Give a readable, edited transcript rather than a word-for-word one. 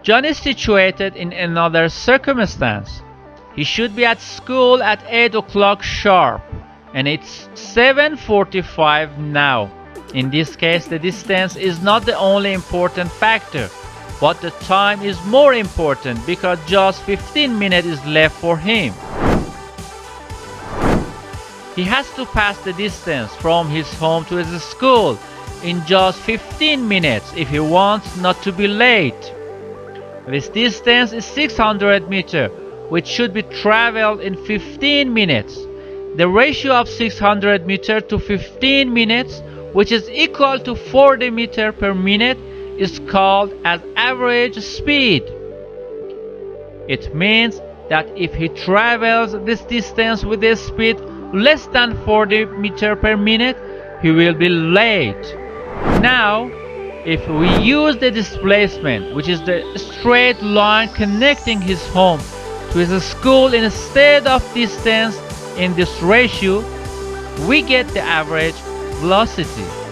John is situated in another circumstance. He should be at school at 8 o'clock sharp, and it's 7:45 now. In this case, the distance is not the only important factor, but the time is more important because just 15 minutes is left for him. He has to pass the distance from his home to his school in just 15 minutes if he wants not to be late. This distance is 600 meters, which should be traveled in 15 minutes. The ratio of 600 meters to 15 minutes, which is equal to 40 meters per minute, is called as average speed. It means that if he travels this distance with a speed less than 40 meters per minute, he will be late. Now, if we use the displacement, which is the straight line connecting his home to his school instead of distance in this ratio, we get the average velocity.